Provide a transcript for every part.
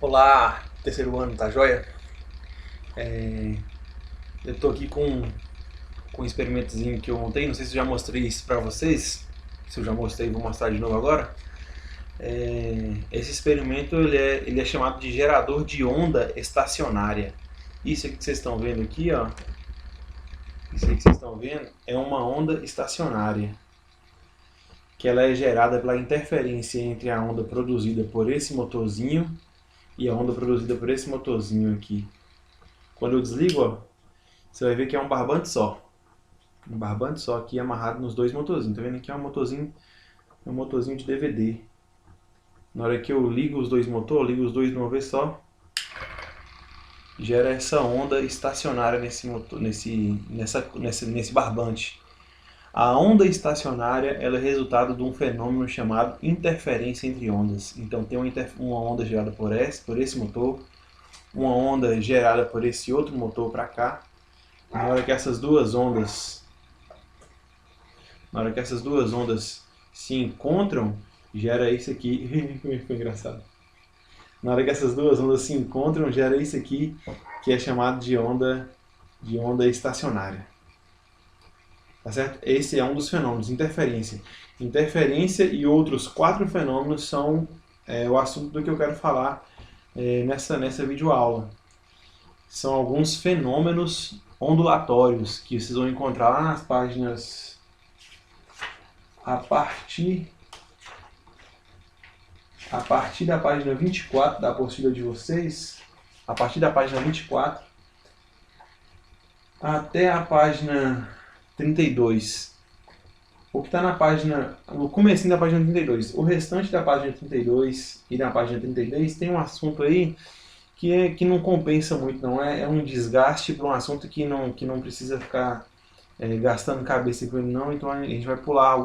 Olá, terceiro ano, tá joia? Eu tô aqui com um experimentozinho que eu montei, não sei se eu já mostrei isso pra vocês. Se eu já mostrei, vou mostrar de novo agora. Esse experimento ele é chamado de gerador de onda estacionária. Isso aqui que vocês estão vendo aqui, ó, isso aí que vocês estão vendo é uma onda estacionária, que ela é gerada pela interferência entre a onda produzida por esse motorzinho e a onda produzida por esse motorzinho aqui. Quando eu desligo, ó, você vai ver que é um barbante só. Um barbante só aqui amarrado nos dois motorzinhos. Tá vendo aqui é um motorzinho de DVD. Na hora que eu ligo os dois motores, ligo os dois de uma vez só, gera essa onda estacionária nesse motor, nesse barbante. A onda estacionária ela é resultado de um fenômeno chamado interferência entre ondas. Então tem uma onda gerada por esse motor, uma onda gerada por esse outro motor para cá. Na hora que essas duas ondas se encontram, gera isso aqui. Foi engraçado. Na hora que essas duas ondas se encontram, gera isso aqui, que é chamado de onda estacionária. Tá certo? Esse é um dos fenômenos, interferência. Interferência e outros 4 fenômenos são o assunto do que eu quero falar nessa videoaula. São alguns fenômenos ondulatórios que vocês vão encontrar lá nas páginas a partir da página 24 da apostila de vocês, a partir da página 24 até a página 32. O que está na página, no comecinho da página 32. O restante da página 32 e da página 33 tem um assunto aí que não compensa muito, não é um desgaste para um assunto que não precisa ficar gastando cabeça com ele não, então a gente vai pular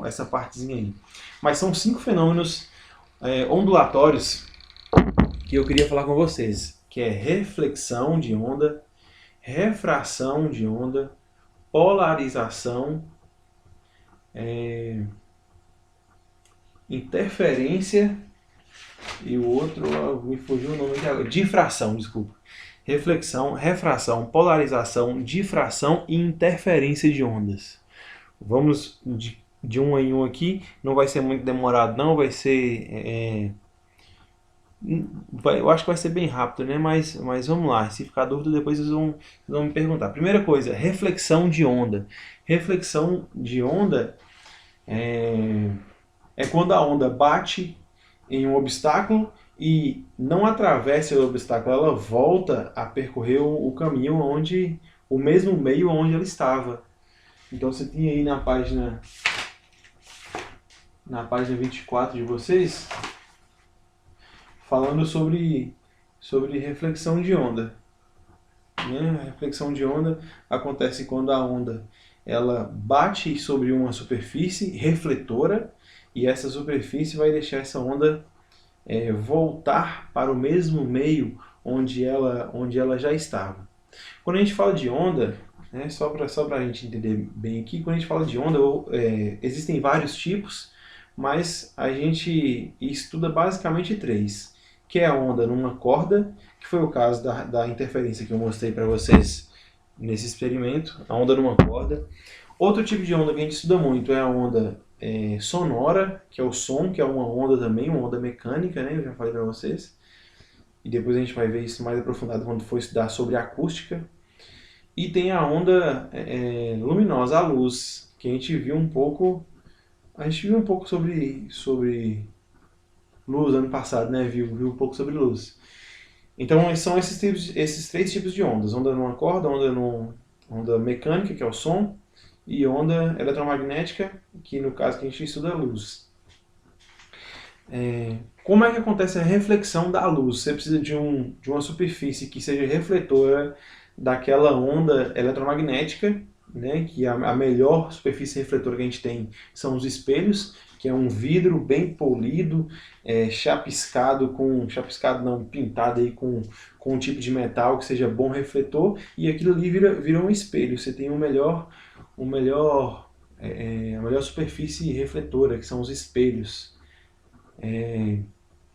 essa partezinha aí. Mas são 5 fenômenos ondulatórios que eu queria falar com vocês, que é reflexão de onda, refração de onda, polarização, interferência e o outro, me fugiu o nome aqui agora, difração, desculpa. Reflexão, refração, polarização, difração e interferência de ondas. Vamos de um em um aqui, não vai ser muito demorado não, vai ser... eu acho que vai ser bem rápido, né? Mas vamos lá, se ficar dúvida depois vocês vão me perguntar. Primeira coisa, reflexão de onda. Reflexão de onda é quando a onda bate em um obstáculo e não atravessa o obstáculo, ela volta a percorrer o caminho o mesmo meio onde ela estava. Então você tem aí na página 24 de vocês, falando sobre reflexão de onda. A reflexão de onda acontece quando a onda ela bate sobre uma superfície refletora e essa superfície vai deixar essa onda voltar para o mesmo meio onde ela já estava. Quando a gente fala de onda, só para a gente entender bem aqui, quando a gente fala de onda, existem vários tipos, mas a gente estuda basicamente 3, que é a onda numa corda, que foi o caso da interferência que eu mostrei para vocês nesse experimento, a onda numa corda. Outro tipo de onda que a gente estuda muito é a onda sonora, que é o som, que é uma onda também, uma onda mecânica, né? Eu já falei para vocês. E depois a gente vai ver isso mais aprofundado quando for estudar sobre acústica. E tem a onda luminosa, a luz, que a gente viu um pouco sobre luz ano passado, né? Viu um pouco sobre luz. Então são esses 3 tipos de ondas: onda numa corda, onda mecânica, que é o som, e onda eletromagnética, que no caso que a gente estuda a luz. Como é que acontece a reflexão da luz? Você precisa de uma superfície que seja refletora daquela onda eletromagnética, né? Que a melhor superfície refletora que a gente tem são os espelhos, que é um vidro bem polido, pintado aí com um tipo de metal que seja bom refletor, e aquilo ali vira um espelho. Você tem a melhor superfície refletora, que são os espelhos.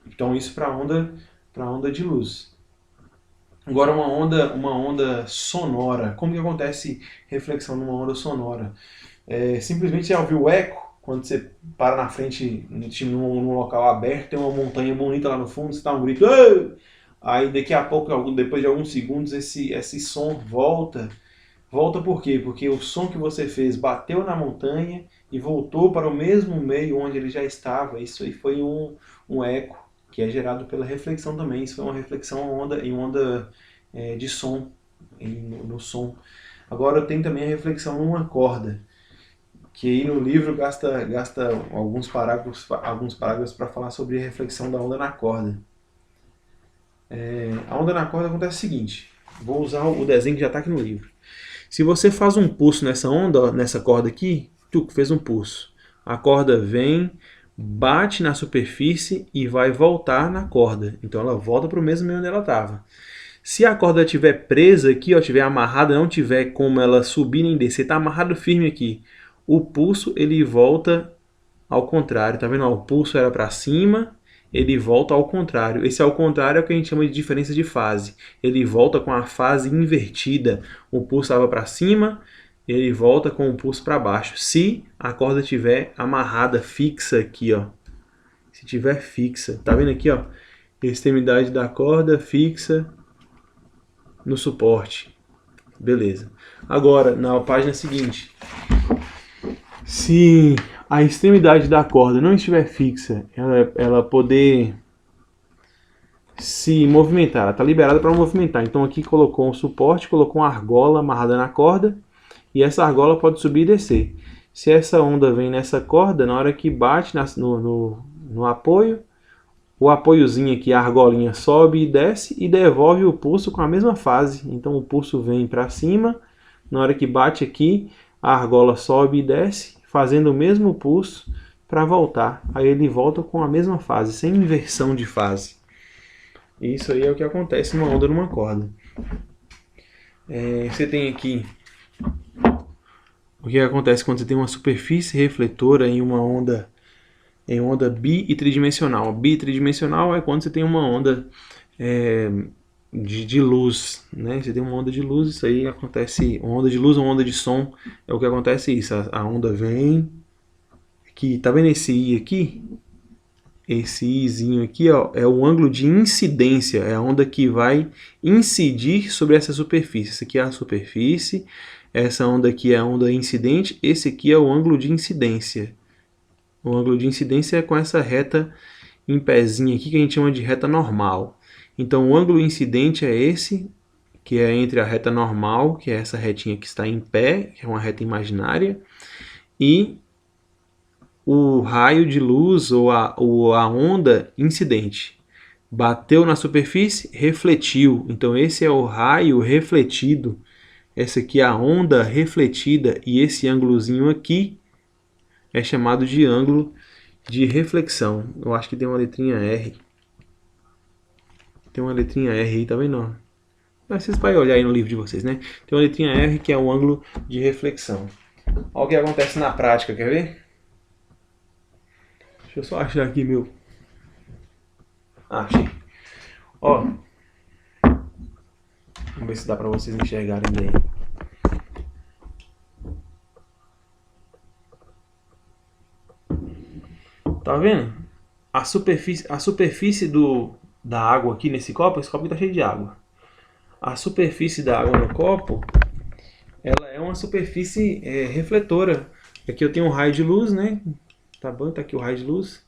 Então isso para para onda de luz. Agora uma onda sonora. Como que acontece reflexão numa onda sonora? Simplesmente já ouviu o eco? Quando você para na frente, num local aberto, tem uma montanha bonita lá no fundo, você dá um grito, "Ei!" Aí daqui a pouco, depois de alguns segundos, esse som volta. Volta por quê? Porque o som que você fez bateu na montanha e voltou para o mesmo meio onde ele já estava. Isso aí foi um eco, que é gerado pela reflexão também. Isso foi uma reflexão em onda de som, no som. Agora tem também a reflexão numa corda, que aí no livro gasta alguns parágrafos para falar sobre a reflexão da onda na corda. A onda na corda acontece o seguinte, vou usar o desenho que já está aqui no livro. Se você faz um pulso nessa onda, ó, nessa corda aqui, tu fez um pulso. A corda vem, bate na superfície e vai voltar na corda. Então ela volta para o mesmo meio onde ela estava. Se a corda estiver presa aqui, ó, estiver amarrada, não tiver como ela subir nem descer, está amarrado firme aqui. O pulso ele volta ao contrário, tá vendo? Ó, o pulso era para cima, ele volta ao contrário. Esse ao contrário é o que a gente chama de diferença de fase. Ele volta com a fase invertida. O pulso estava para cima, ele volta com o pulso para baixo. Se a corda estiver amarrada, fixa aqui, ó. Se estiver fixa, tá vendo aqui, ó? Extremidade da corda fixa no suporte. Beleza. Agora, na página seguinte, se a extremidade da corda não estiver fixa, ela poder se movimentar, ela está liberada para movimentar. Então aqui colocou um suporte, colocou uma argola amarrada na corda e essa argola pode subir e descer. Se essa onda vem nessa corda, na hora que bate no apoio, o apoiozinho aqui, a argolinha sobe e desce e devolve o pulso com a mesma fase. Então o pulso vem para cima, na hora que bate aqui, a argola sobe e desce, fazendo o mesmo pulso para voltar. Aí ele volta com a mesma fase, sem inversão de fase. Isso aí é o que acontece numa onda numa corda. Você tem aqui o que acontece quando você tem uma superfície refletora em uma onda bi e tridimensional. Bi e tridimensional é quando você tem uma onda de luz, né? Você tem uma onda de luz, isso aí acontece, uma onda de luz, uma onda de som, é o que acontece isso, a onda vem, aqui, tá vendo esse I aqui? Esse Izinho aqui, ó, é o ângulo de incidência, é a onda que vai incidir sobre essa superfície. Essa aqui é a superfície, essa onda aqui é a onda incidente, esse aqui é o ângulo de incidência. O ângulo de incidência é com essa reta em pezinho aqui que a gente chama de reta normal. Então o ângulo incidente é esse, que é entre a reta normal, que é essa retinha que está em pé, que é uma reta imaginária, e o raio de luz ou a onda incidente. Bateu na superfície, refletiu. Então esse é o raio refletido. Essa aqui é a onda refletida e esse ângulozinho aqui é chamado de ângulo de reflexão. Eu acho que tem uma letrinha R. Tem uma letrinha R aí, tá vendo? Mas vocês podem olhar aí no livro de vocês, né? Tem uma letrinha R que é o ângulo de reflexão. Olha o que acontece na prática, quer ver? Deixa eu só achar aqui meu... Achei. Ó. Vamos ver se dá pra vocês enxergarem bem. Tá vendo? A superfície da água aqui nesse copo, esse copo aqui tá cheio de água. A superfície da água no copo, ela é uma superfície refletora. Aqui eu tenho um raio de luz, né? Tá bom? Tá aqui o raio de luz.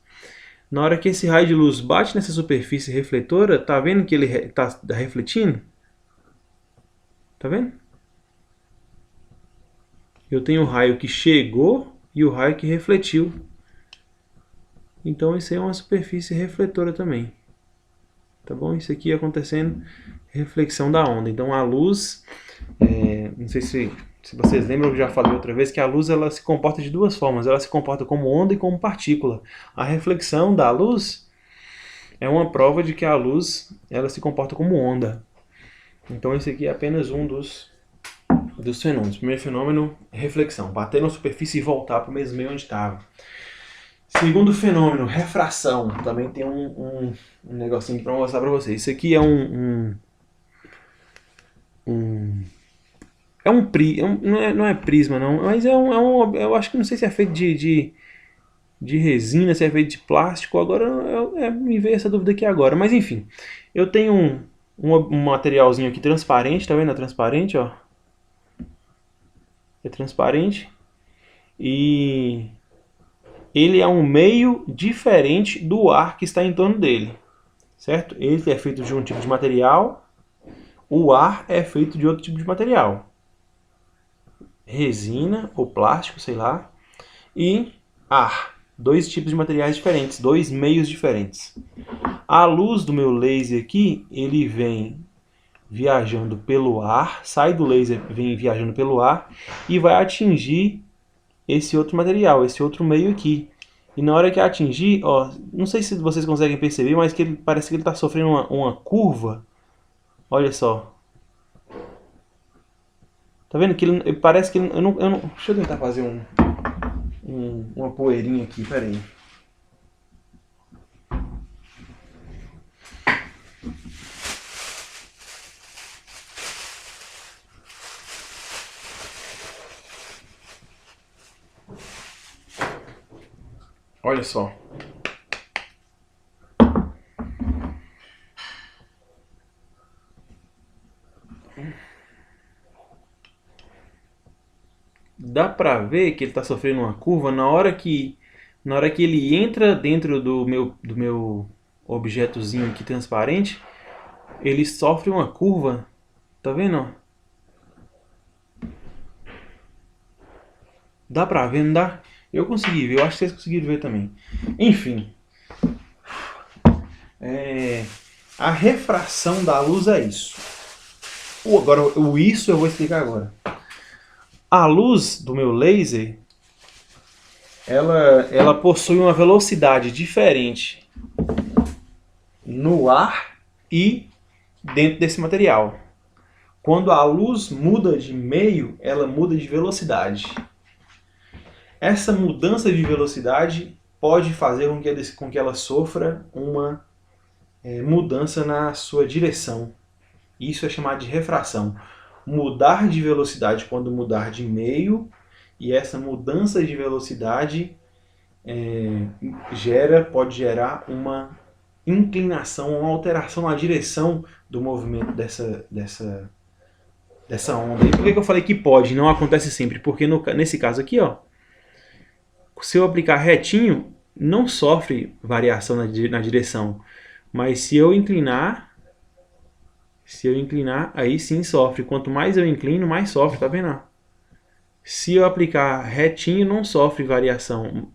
Na hora que esse raio de luz bate nessa superfície refletora, tá vendo que ele tá refletindo? Tá vendo? Eu tenho o raio que chegou e o raio que refletiu. Então isso aí é uma superfície refletora também. Tá bom? Isso aqui acontecendo reflexão da onda. Então a luz, não sei se vocês lembram, eu já falei outra vez, que a luz ela se comporta de duas formas. Ela se comporta como onda e como partícula. A reflexão da luz é uma prova de que a luz ela se comporta como onda. Então esse aqui é apenas um dos fenômenos. O primeiro fenômeno é reflexão. Bater na superfície e voltar para o mesmo meio onde estava. Segundo fenômeno, refração. Também tem um negocinho para mostrar para vocês. Isso aqui é não é prisma não, mas eu acho que não sei se é feito de resina, se é feito de plástico. Agora me veio essa dúvida aqui agora, mas enfim. Eu tenho um materialzinho aqui transparente, tá vendo? É transparente, ó. É transparente. E ele é um meio diferente do ar que está em torno dele, certo? Ele é feito de um tipo de material, o ar é feito de outro tipo de material. Resina ou plástico, sei lá, e ar. Dois tipos de materiais diferentes, dois meios diferentes. A luz do meu laser aqui, ele vem viajando pelo ar, sai do laser, vem viajando pelo ar e vai atingir esse outro material, esse outro meio aqui. E na hora que atingir, ó, não sei se vocês conseguem perceber, mas que parece que ele está sofrendo uma curva. Olha só. Tá vendo que ele parece que eu não, deixa eu tentar fazer uma poeirinha aqui, pera aí. Olha só. Dá pra ver que ele está sofrendo uma curva na hora que ele entra dentro do meu objetozinho aqui transparente, ele sofre uma curva. Tá vendo? Dá pra ver, não dá? Eu consegui ver, eu acho que vocês conseguiram ver também. Enfim. A refração da luz é isso. Agora, o isso eu vou explicar agora. A luz do meu laser, ela possui uma velocidade diferente no ar e dentro desse material. Quando a luz muda de meio, ela muda de velocidade. Essa mudança de velocidade pode fazer com que ela sofra uma mudança na sua direção. Isso é chamado de refração. Mudar de velocidade quando mudar de meio, e essa mudança de velocidade pode gerar uma inclinação, uma alteração na direção do movimento dessa onda. E por que eu falei que pode? Não acontece sempre, porque nesse caso aqui, ó, se eu aplicar retinho, não sofre variação na direção. Mas se eu inclinar, aí sim sofre. Quanto mais eu inclino, mais sofre, tá vendo? Se eu aplicar retinho, não sofre variação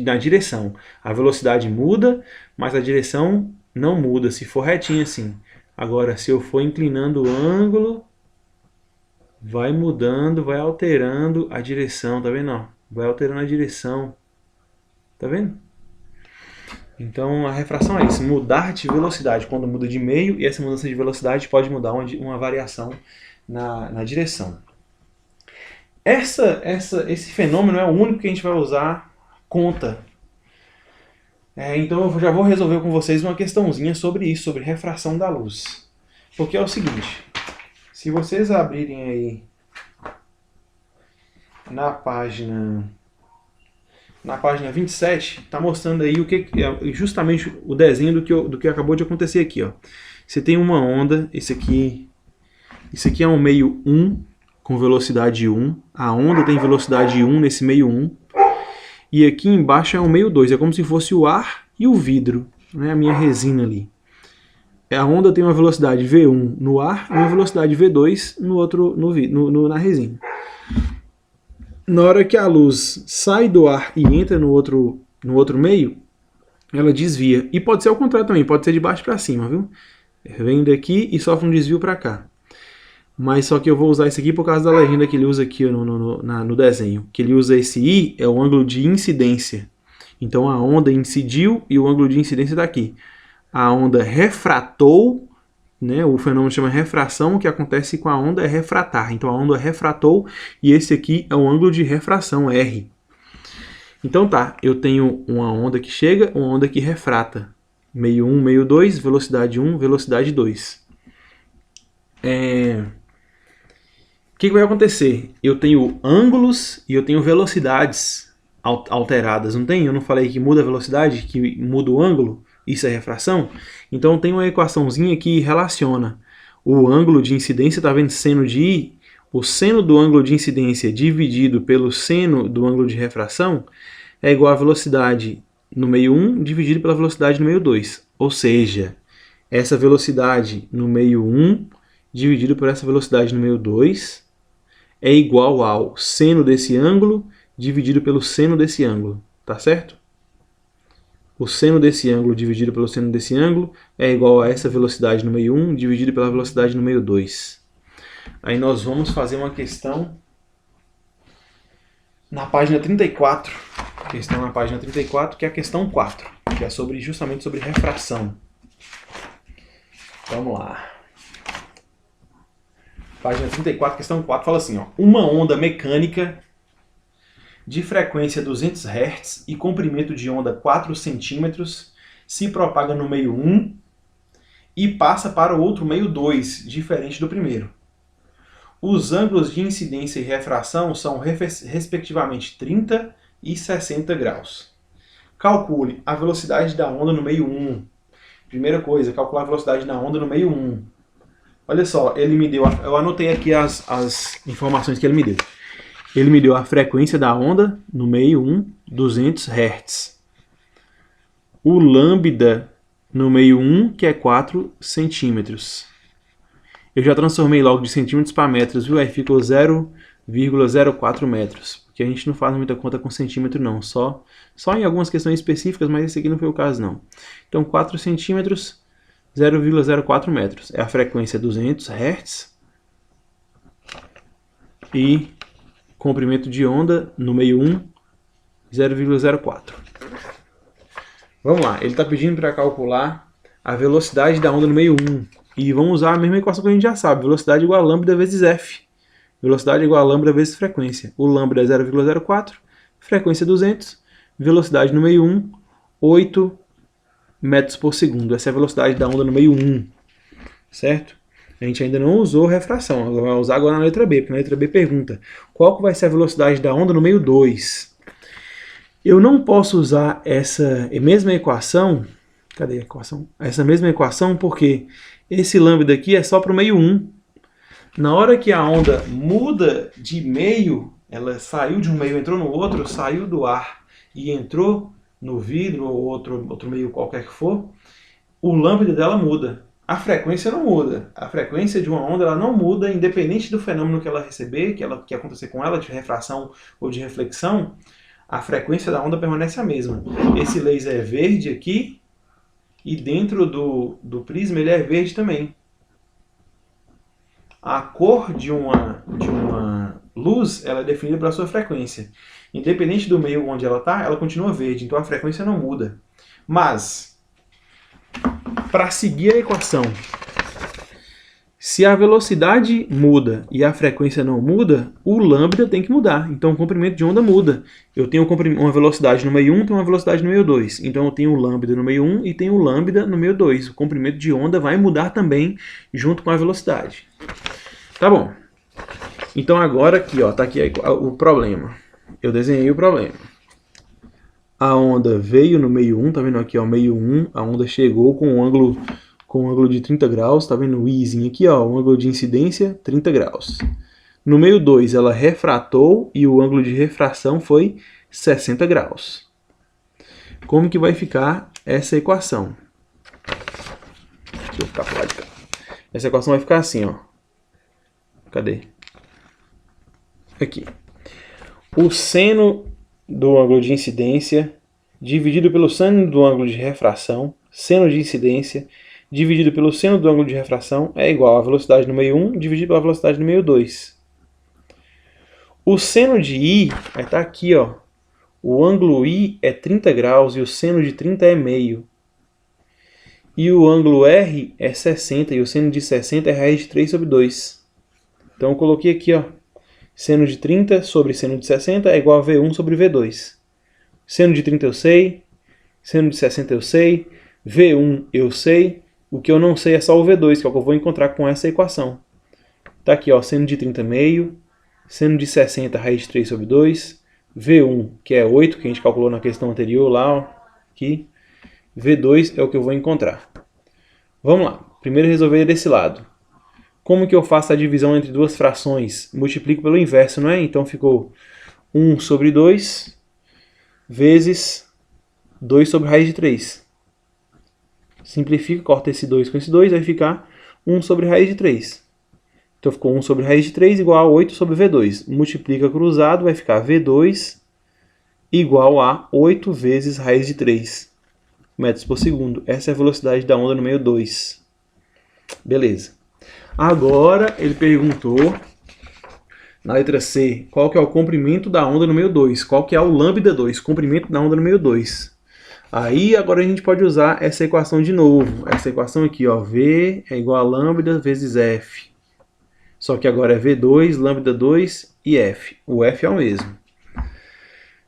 na direção. A velocidade muda, mas a direção não muda, se for retinho assim. Agora, se eu for inclinando o ângulo, vai mudando, vai alterando a direção, tá vendo? Vai alterando a direção. Tá vendo? Então a refração é isso, mudar de velocidade quando muda de meio, e essa mudança de velocidade pode mudar uma variação na direção. Esse fenômeno é o único que a gente vai usar conta. Então eu já vou resolver com vocês uma questãozinha sobre isso, sobre refração da luz. Porque é o seguinte, se vocês abrirem aí na página 27, está mostrando aí justamente o desenho do que acabou de acontecer aqui. Ó. Você tem uma onda, isso aqui é um meio 1 com velocidade 1. A onda tem velocidade 1 nesse meio 1. E aqui embaixo é um meio 2, é como se fosse o ar e o vidro, né? A minha resina ali. A onda tem uma velocidade V1 no ar e uma velocidade V2 na resina. Na hora que a luz sai do ar e entra no outro meio, ela desvia. E pode ser ao contrário também, pode ser de baixo para cima, viu? Vem daqui e sofre um desvio para cá. Mas só que eu vou usar isso aqui por causa da legenda que ele usa aqui no desenho. Que ele usa esse I, é o ângulo de incidência. Então a onda incidiu e o ângulo de incidência está aqui. A onda refratou, né? O fenômeno chama refração, o que acontece com a onda é refratar. Então a onda refratou e esse aqui é o ângulo de refração, R. Então tá, eu tenho uma onda que chega, uma onda que refrata. Meio 1, meio 2, velocidade 1, velocidade 2. O que vai acontecer? Eu tenho ângulos e eu tenho velocidades alteradas, não tem? Eu não falei que muda a velocidade, que muda o ângulo? Isso é refração? Então tem uma equaçãozinha que relaciona o ângulo de incidência, tá vendo? Seno de I, o seno do ângulo de incidência dividido pelo seno do ângulo de refração é igual a velocidade no meio 1 dividido pela velocidade no meio 2. Ou seja, essa velocidade no meio 1 dividido por essa velocidade no meio 2 é igual ao seno desse ângulo dividido pelo seno desse ângulo, tá certo? O seno desse ângulo dividido pelo seno desse ângulo é igual a essa velocidade no meio 1 dividido pela velocidade no meio 2. Aí nós vamos fazer uma questão na página 34. Questão na página 34, que é a questão 4, que é justamente sobre refração. Vamos lá. Página 34, questão 4, fala assim, ó. Uma onda mecânica de frequência 200 Hz e comprimento de onda 4 cm se propaga no meio 1 e passa para o outro meio 2, diferente do primeiro. Os ângulos de incidência e refração são respectivamente 30 e 60 graus. Calcule a velocidade da onda no meio 1. Primeira coisa, calcular a velocidade da onda no meio 1. Olha só, ele me deu, eu anotei aqui as informações que ele me deu. Ele me deu a frequência da onda no meio 1, 200 Hz. O lambda no meio 1, que é 4 centímetros. Eu já transformei logo de centímetros para metros, viu? Aí ficou 0,04 metros. Porque a gente não faz muita conta com centímetro não, só em algumas questões específicas, mas esse aqui não foi o caso não. Então 4 centímetros, 0,04 metros. É a frequência 200 Hz. E comprimento de onda no meio 1, 0,04. Vamos lá, ele está pedindo para calcular a velocidade da onda no meio 1. E vamos usar a mesma equação que a gente já sabe. Velocidade igual a lambda vezes F. Velocidade igual a lambda vezes frequência. O lambda é 0,04, frequência 200, velocidade no meio 1, 8 metros por segundo. Essa é a velocidade da onda no meio 1, certo? A gente ainda não usou refração, vai usar agora na letra B, porque na letra B pergunta qual que vai ser a velocidade da onda no meio 2. Eu não posso usar essa mesma equação, cadê a equação? Essa mesma equação porque esse lambda aqui é só para o meio 1. Na hora que a onda muda de meio, ela saiu de um meio, entrou no outro, saiu do ar e entrou no vidro ou outro meio qualquer que for, o lambda dela muda. A frequência não muda. A frequência de uma onda ela não muda, independente do fenômeno que ela receber, que acontecer com ela, de refração ou de reflexão, a frequência da onda permanece a mesma. Esse laser é verde aqui, e dentro do prisma ele é verde também. A cor de uma luz ela é definida pela sua frequência. Independente do meio onde ela está, ela continua verde, então a frequência não muda. Mas, para seguir a equação, se a velocidade muda e a frequência não muda, o lambda tem que mudar. Então o comprimento de onda muda. Eu tenho uma velocidade no meio 1, tenho uma velocidade no meio 2. Então eu tenho o lambda no meio 1 e tenho o lambda no meio 2. O comprimento de onda vai mudar também junto com a velocidade. Tá bom. Então agora aqui, ó, tá aqui o problema. Eu desenhei o problema. A onda veio no meio 1, tá vendo aqui, ó, meio 1. A onda chegou com um ângulo de 30 graus, tá vendo o izinho aqui, ó, o ângulo de incidência, 30 graus. No meio 2 ela refratou e o ângulo de refração foi 60 graus. Como que vai ficar essa equação? Deixa eu ficar pro lado de cá. Essa equação vai ficar assim, ó. Cadê? Aqui. O seno do ângulo de incidência dividido pelo seno do ângulo de refração, seno de incidência, dividido pelo seno do ângulo de refração é igual à velocidade no meio 1 dividido pela velocidade no meio 2. O seno de I vai estar aqui, ó. O ângulo I é 30 graus e o seno de 30 é meio. E o ângulo R é 60 e o seno de 60 é raiz de 3 sobre 2. Então eu coloquei aqui, ó. Seno de 30 sobre seno de 60 é igual a V1 sobre V2. Seno de 30 eu sei. Seno de 60 eu sei. V1 eu sei. O que eu não sei é só o V2, que é o que eu vou encontrar com essa equação. Tá aqui, ó, seno de 30 meio. Seno de 60 raiz de 3 sobre 2. V1, que é 8, que a gente calculou na questão anterior lá, ó, aqui. V2 é o que eu vou encontrar. Vamos lá. Primeiro resolver desse lado. Como que eu faço a divisão entre duas frações? Multiplico pelo inverso, não é? Então ficou 1 sobre 2 vezes 2 sobre raiz de 3. Simplifica, corta esse 2 com esse 2, vai ficar 1 sobre raiz de 3. Então ficou 1 sobre raiz de 3 igual a 8 sobre V2. Multiplica cruzado, vai ficar V2 igual a 8 vezes raiz de 3 metros por segundo. Essa é a velocidade da onda no meio 2. Beleza. Agora ele perguntou, na letra C, qual que é o comprimento da onda no meio 2. Qual que é o lambda 2, comprimento da onda no meio 2. Aí agora a gente pode usar essa equação de novo. Essa equação aqui, ó, V é igual a lambda vezes F. Só que agora é V2, lambda 2 e F. O F é o mesmo.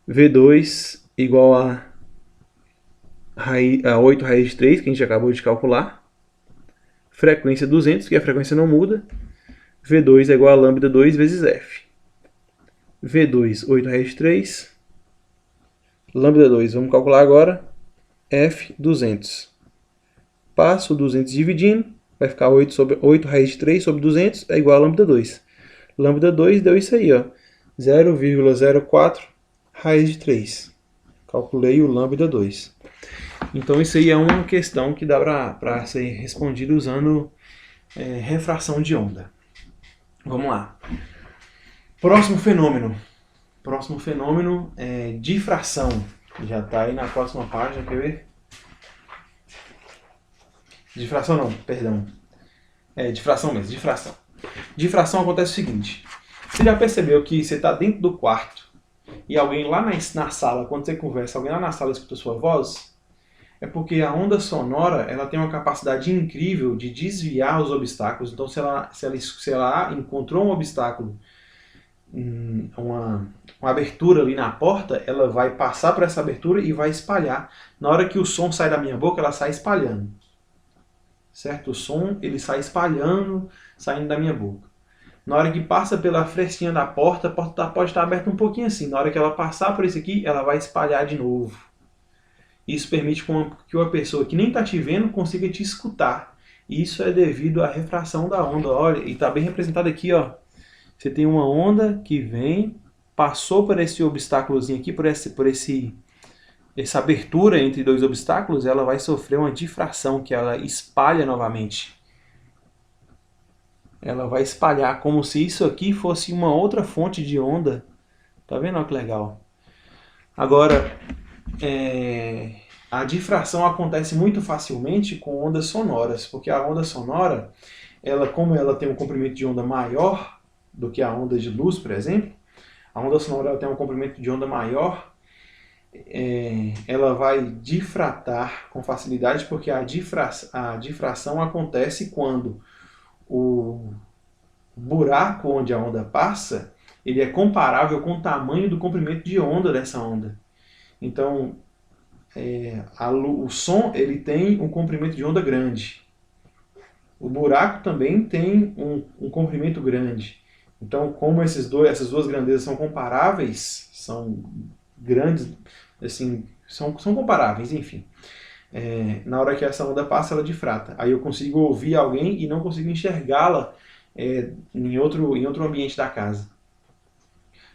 V2 igual a 8 raiz de 3, que a gente acabou de calcular. Frequência 200, que a frequência não muda. V2 é igual a lambda 2 vezes F. V2, 8 raiz de 3. Lambda 2, vamos calcular agora. F, 200. Passo 200 dividindo. Vai ficar 8 raiz de 3 sobre 200 é igual a lambda 2. Lambda 2 deu isso aí, ó. 0,04 raiz de 3. Calculei o lambda 2. Então isso aí é uma questão que dá para ser respondida usando refração de onda. Vamos lá. Próximo fenômeno. Próximo fenômeno é difração. Já está aí na próxima página, quer ver? Difração não, perdão. Difração mesmo, difração. Difração acontece o seguinte. Você já percebeu que você está dentro do quarto e alguém lá na sala, quando você conversa, alguém lá na sala escuta a sua voz? É porque a onda sonora ela tem uma capacidade incrível de desviar os obstáculos. Então, se ela encontrou um obstáculo, uma abertura ali na porta, ela vai passar por essa abertura e vai espalhar. Na hora que o som sai da minha boca, ela sai espalhando. Certo? O som ele sai espalhando, saindo da minha boca. Na hora que passa pela frestinha da porta, a porta pode estar aberta um pouquinho assim. Na hora que ela passar por isso aqui, ela vai espalhar de novo. Isso permite que uma pessoa que nem está te vendo consiga te escutar. Isso é devido à refração da onda. Olha, e está bem representado aqui, ó. Você tem uma onda que vem, passou por esse obstáculozinho aqui, por essa abertura entre dois obstáculos, ela vai sofrer uma difração, que ela espalha novamente. Ela vai espalhar como se isso aqui fosse uma outra fonte de onda. Tá vendo? Olha que legal. Agora, a difração acontece muito facilmente com ondas sonoras, porque a onda sonora, como ela tem um comprimento de onda maior do que a onda de luz, por exemplo, a onda sonora ela tem um comprimento de onda maior, ela vai difratar com facilidade, porque a difração acontece quando o buraco onde a onda passa, ele é comparável com o tamanho do comprimento de onda dessa onda. Então, o som ele tem um comprimento de onda grande. O buraco também tem um comprimento grande. Então, como essas duas grandezas são comparáveis, são grandes, assim, são comparáveis, enfim. Na hora que essa onda passa, ela difrata. Aí eu consigo ouvir alguém e não consigo enxergá-la em outro ambiente da casa.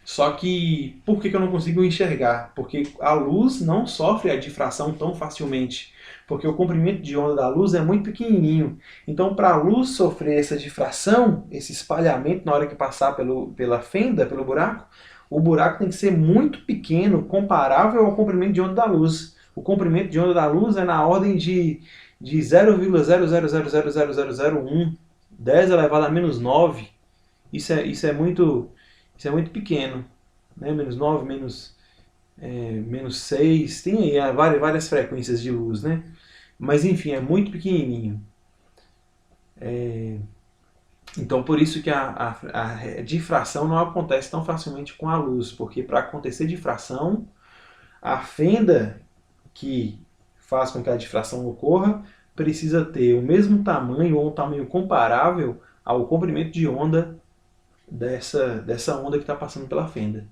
Só que, por que eu não consigo enxergar? Porque a luz não sofre a difração tão facilmente. Porque o comprimento de onda da luz é muito pequenininho. Então, para a luz sofrer essa difração, esse espalhamento na hora que passar pela fenda, pelo buraco, o buraco tem que ser muito pequeno, comparável ao comprimento de onda da luz. O comprimento de onda da luz é na ordem de 0,0000001, 10 elevado a menos 9. Isso é muito pequeno, né? Menos 9, menos 6, tem aí várias frequências de luz, né? Mas enfim, é muito pequenininho. Então por isso que a difração não acontece tão facilmente com a luz, porque para acontecer difração, A fenda que faz com que a difração ocorra precisa ter o mesmo tamanho ou um tamanho comparável ao comprimento de onda dessa onda que está passando pela fenda.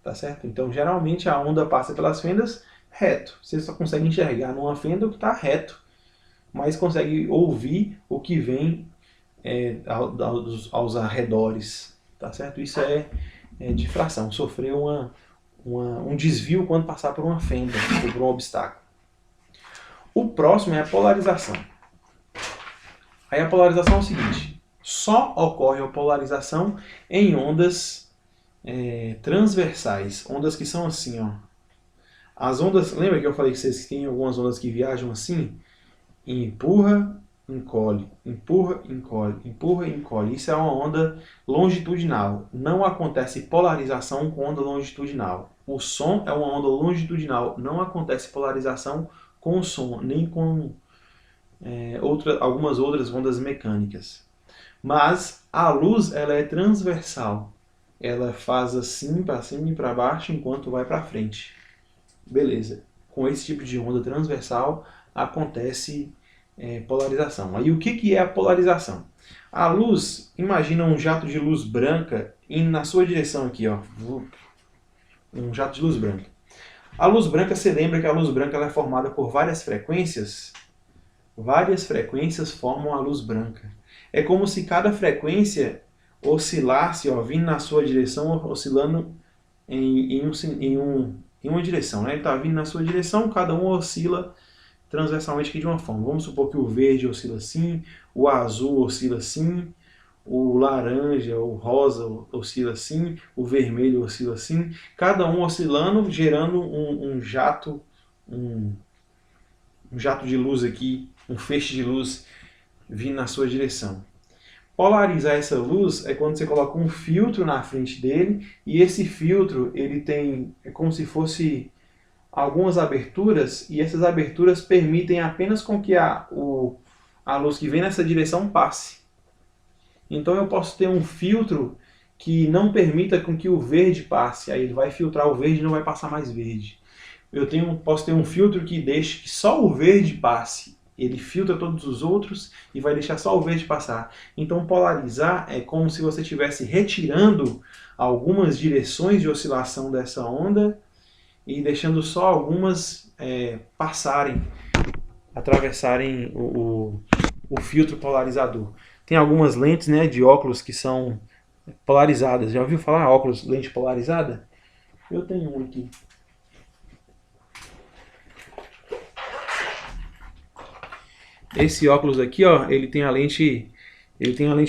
Tá certo? Então, geralmente a onda passa pelas fendas reto. Você só consegue enxergar numa fenda o que está reto, mas consegue ouvir o que vem aos arredores. Tá certo? Isso é difração. Sofrer um desvio quando passar por uma fenda ou por um obstáculo. O próximo é a polarização. Aí a polarização é o seguinte: só ocorre a polarização em ondas transversais, ondas que são assim, ó. As ondas, lembra que eu falei que vocês têm algumas ondas que viajam assim? Empurra, encolhe, empurra, encolhe, empurra, encolhe. Isso é uma onda longitudinal. Não acontece polarização com onda longitudinal. O som é uma onda longitudinal. Não acontece polarização com o som, nem com algumas outras ondas mecânicas. Mas a luz, ela é transversal. Ela faz assim para cima e para baixo enquanto vai para frente. Beleza. Com esse tipo de onda transversal acontece polarização. Aí o que é a polarização? A luz, imagina um jato de luz branca indo na sua direção aqui, ó. Um jato de luz branca. A luz branca, você lembra que a luz branca ela é formada por várias frequências? Várias frequências formam a luz branca. É como se cada frequência oscilasse, ó, vindo na sua direção, oscilando em uma direção. Né? Ele está vindo na sua direção, cada um oscila transversalmente aqui de uma forma. Vamos supor que o verde oscila assim, o azul oscila assim, o laranja, o rosa oscila assim, o vermelho oscila assim. Cada um oscilando, gerando um jato de luz aqui, um feixe de luz vindo na sua direção. Polarizar essa luz é quando você coloca um filtro na frente dele e esse filtro ele tem como se fosse algumas aberturas e essas aberturas permitem apenas com que a luz que vem nessa direção passe. Então eu posso ter um filtro que não permita com que o verde passe, aí ele vai filtrar o verde e não vai passar mais verde. Posso ter um filtro que deixe que só o verde passe. Ele filtra todos os outros e vai deixar só o verde passar. Então polarizar é como se você estivesse retirando algumas direções de oscilação dessa onda e deixando só algumas passarem, atravessarem o filtro polarizador. Tem algumas lentes, né, de óculos que são polarizadas. Já ouviu falar óculos, lente polarizada? Eu tenho um aqui. Esse óculos aqui, ó, ele tem a lente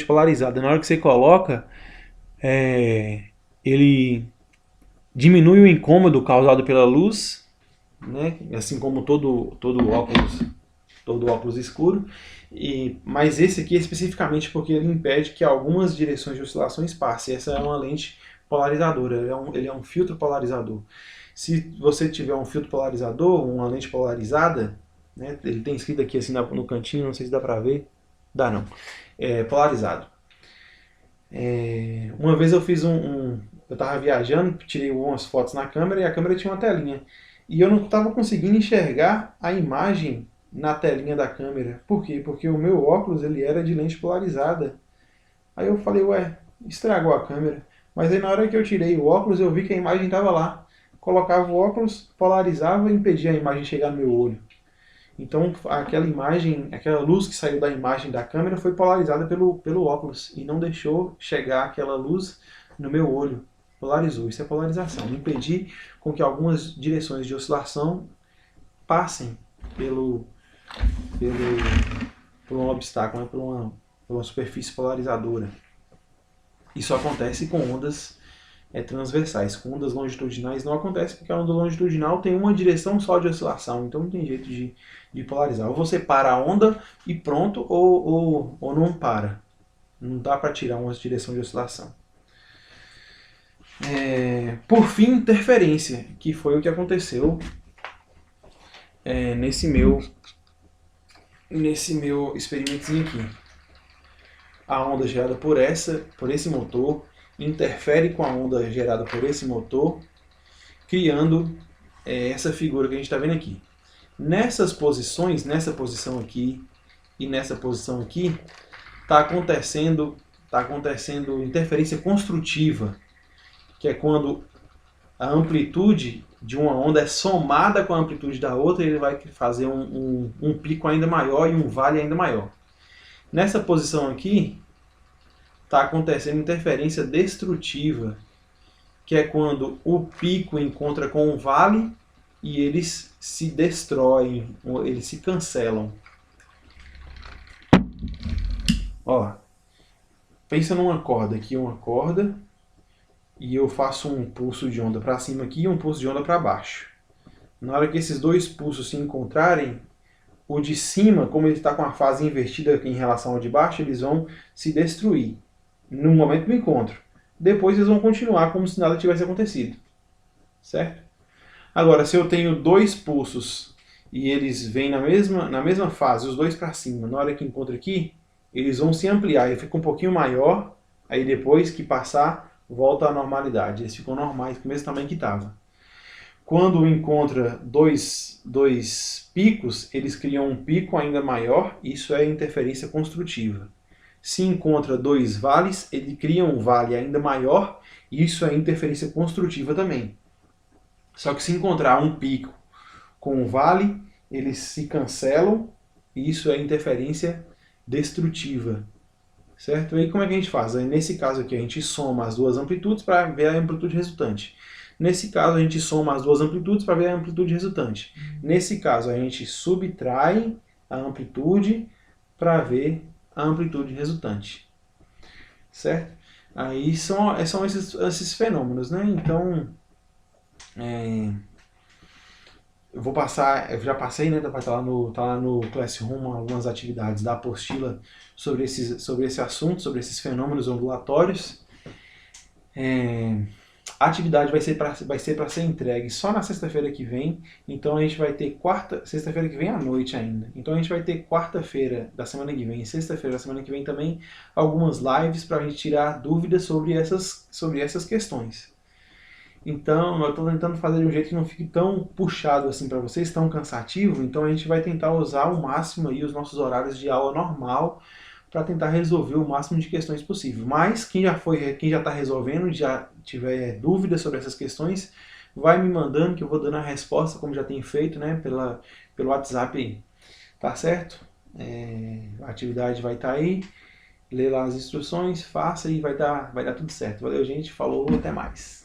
polarizada. Na hora que você coloca, ele diminui o incômodo causado pela luz, né? Assim como todo óculos escuro. Mas esse aqui é especificamente porque ele impede que algumas direções de oscilações passem. Essa é uma lente polarizadora. Ele é um filtro polarizador. Se você tiver um filtro polarizador, uma lente polarizada, né? Ele tem escrito aqui assim no cantinho, não sei se dá pra ver. Dá não. É polarizado. Uma vez eu fiz eu estava viajando, tirei algumas fotos na câmera e a câmera tinha uma telinha. E eu não estava conseguindo enxergar a imagem na telinha da câmera. Por quê? Porque o meu óculos ele era de lente polarizada. Aí eu falei, ué, estragou a câmera. Mas aí na hora que eu tirei o óculos eu vi que a imagem estava lá. Colocava o óculos, polarizava e impedia a imagem de chegar no meu olho. Então aquela imagem, aquela luz que saiu da imagem da câmera foi polarizada pelo óculos e não deixou chegar aquela luz no meu olho. Polarizou, isso é polarização. Impedir com que algumas direções de oscilação passem por um obstáculo, né? por uma superfície polarizadora. Isso acontece com ondas transversais. Com ondas longitudinais não acontece porque a onda longitudinal tem uma direção só de oscilação, então não tem jeito de polarizar. Ou você para a onda e pronto, ou não para. Não dá para tirar uma direção de oscilação. Por fim, interferência, que foi o que aconteceu nesse meu experimentozinho aqui. A onda gerada por esse motor interfere com a onda gerada por esse motor, criando é essa figura que a gente está vendo aqui. Nessas posições, nessa posição aqui e nessa posição aqui, está acontecendo interferência construtiva, que é quando a amplitude de uma onda é somada com a amplitude da outra, e ele vai fazer um pico ainda maior e um vale ainda maior. Nessa posição aqui, está acontecendo interferência destrutiva, que é quando o pico encontra com o vale e eles se destroem, eles se cancelam. Ó, pensa numa corda aqui, uma corda, e eu faço um pulso de onda para cima aqui e um pulso de onda para baixo. Na hora que esses dois pulsos se encontrarem, o de cima, como ele está com a fase invertida em relação ao de baixo, eles vão se destruir no momento do encontro. Depois eles vão continuar como se nada tivesse acontecido. Certo? Agora, se eu tenho dois pulsos e eles vêm na mesma fase, os dois para cima, na hora que encontra aqui, eles vão se ampliar, ele fica um pouquinho maior, aí depois que passar, volta à normalidade. Eles ficam normais, com o mesmo tamanho que estava. Quando encontra dois picos, eles criam um pico ainda maior, isso é interferência construtiva. Se encontra dois vales, ele cria um vale ainda maior, isso é interferência construtiva também. Só que se encontrar um pico com um vale, eles se cancelam, e isso é interferência destrutiva. Certo? E aí como é que a gente faz? Aí, nesse caso aqui a gente soma as duas amplitudes para ver a amplitude resultante. Nesse caso a gente soma as duas amplitudes para ver a amplitude resultante. Nesse caso a gente subtrai a amplitude para ver a amplitude resultante. Certo? Aí são esses fenômenos, né? Então, eu vou passar, eu já passei, né? Tá lá no Classroom algumas atividades da apostila sobre esse assunto, sobre esses fenômenos ondulatórios. A atividade vai ser para ser entregue só na sexta-feira que vem, então a gente vai ter sexta-feira que vem à noite ainda. Então a gente vai ter quarta-feira da semana que vem e sexta-feira da semana que vem também algumas lives para a gente tirar dúvidas sobre essas questões. Então, eu estou tentando fazer de um jeito que não fique tão puxado assim para vocês, tão cansativo. Então, a gente vai tentar usar ao máximo aí os nossos horários de aula normal para tentar resolver o máximo de questões possível. Mas quem já está resolvendo, já tiver dúvidas sobre essas questões, vai me mandando que eu vou dando a resposta, como já tem feito, né, pelo WhatsApp aí. Tá certo? A atividade vai estar aí. Lê lá as instruções, faça e vai dar tudo certo. Valeu, gente. Falou, até mais.